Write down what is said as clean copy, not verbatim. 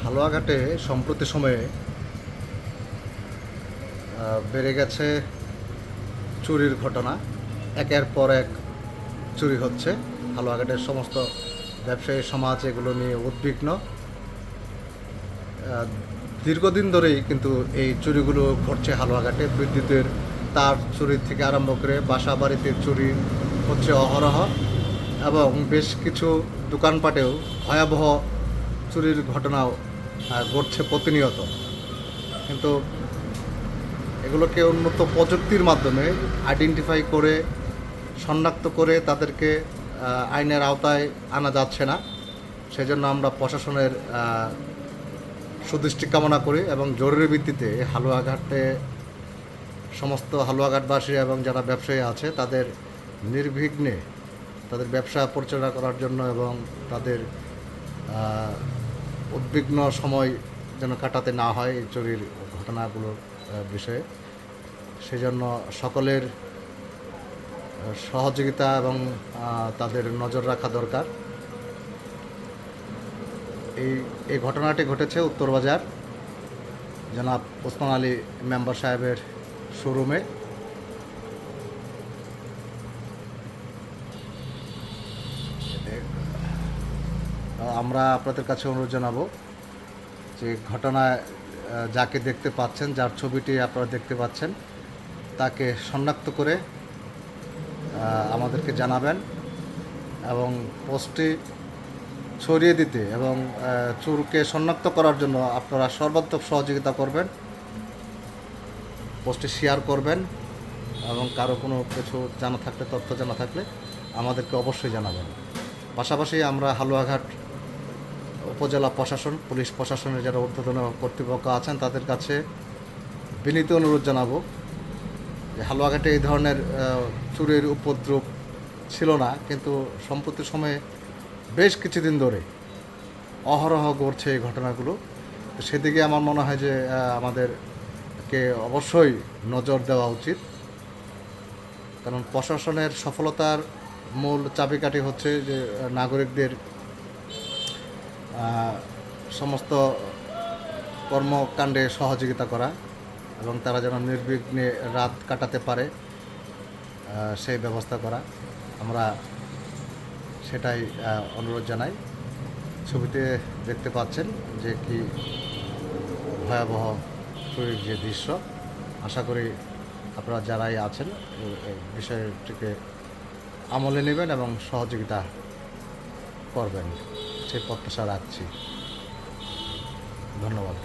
হালুয়াঘাটে সম্প্রতি সময়ে বেড়ে গেছে চুরির ঘটনা। একের পর এক চুরি হচ্ছে। হালুয়াঘাটের সমস্ত ব্যবসায়ী সমাজ এগুলো নিয়ে উদ্বিগ্ন। দীর্ঘদিন ধরেই কিন্তু এই চুরিগুলো ঘটছে হালুয়াঘাটে। বিদ্যুতের তার চুরির থেকে আরম্ভ করে বাসা বাড়িতে চুরি হচ্ছে অহরহ, এবং বেশ কিছু দোকানপাটেও ভয়াবহ চুরির ঘটনাও ঘটছে প্রতিনিয়ত। কিন্তু এগুলোকে উন্নত প্রযুক্তির মাধ্যমে আইডেন্টিফাই করে শনাক্ত করে তাদেরকে আইনের আওতায় আনা যাচ্ছে না। সেজন্য আমরা প্রশাসনের সুদৃষ্টি কামনা করি এবং জরুরি ভিত্তিতে হালুয়াঘাটে সমস্ত হালুয়াঘাটবাসী এবং যারা ব্যবসায়ী আছে তাদের নির্বিঘ্নে তাদের ব্যবসা পরিচালনা করার জন্য এবং তাদের উদ্বিগ্ন সময় যেন কাটাতে না হয় এই চুরির ঘটনাগুলোর বিষয়ে, সেজন্য সকলের সহযোগিতা এবং তাদের নজর রাখা দরকার। এই ঘটনাটি ঘটেছে উত্তরবাজার জনাব ওসমান আলী মেম্বার সাহেবের শোরুমে। আমরা আপনাদের কাছে অনুরোধ জানাবো যে ঘটনায় যাকে দেখতে পাচ্ছেন, যার ছবিটি আপনারা দেখতে পাচ্ছেন, তাকে শনাক্ত করে আমাদেরকে জানাবেন এবং পোস্টটি ছড়িয়ে দিতে এবং চোরকে শনাক্ত করার জন্য আপনারা সর্বাত্মক সহযোগিতা করবেন। পোস্টটি শেয়ার করবেন এবং কারো কোনো কিছু জানা থাকলে, তথ্য জানা থাকলে আমাদেরকে অবশ্যই জানাবেন। পাশাপাশি আমরা হালুয়াঘাট উপজেলা প্রশাসন, পুলিশ প্রশাসনের যারা ঊর্ধ্বতন কর্তৃপক্ষ আছেন তাদের কাছে বিনীত অনুরোধ জানাবো যে হালুয়াঘাটে এই ধরনের চুরির উপদ্রব ছিল না, কিন্তু সম্প্রতি সময়ে বেশ কিছুদিন ধরে অহরহ ঘটছে এই ঘটনাগুলো। সেদিকে আমার মনে হয় যে আমাদেরকে অবশ্যই নজর দেওয়া উচিত, কারণ প্রশাসনের সফলতার মূল চাবিকাঠি হচ্ছে যে নাগরিকদের সমস্ত কর্মকাণ্ডে সহযোগিতা করা এবং তারা যেন নির্বিঘ্নে রাত কাটাতে পারে সেই ব্যবস্থা করা। আমরা সেটাই অনুরোধ জানাই। ছবিতে দেখতে পাচ্ছেন যে কি ভয়াবহ চুরির যে দৃশ্য। আশা করি আপনারা যারাই আছেন এই বিষয়টিকে আমলে নেবেন এবং সহযোগিতা করবেন, সেই প্রত্যাশা রাখছি। ধন্যবাদ।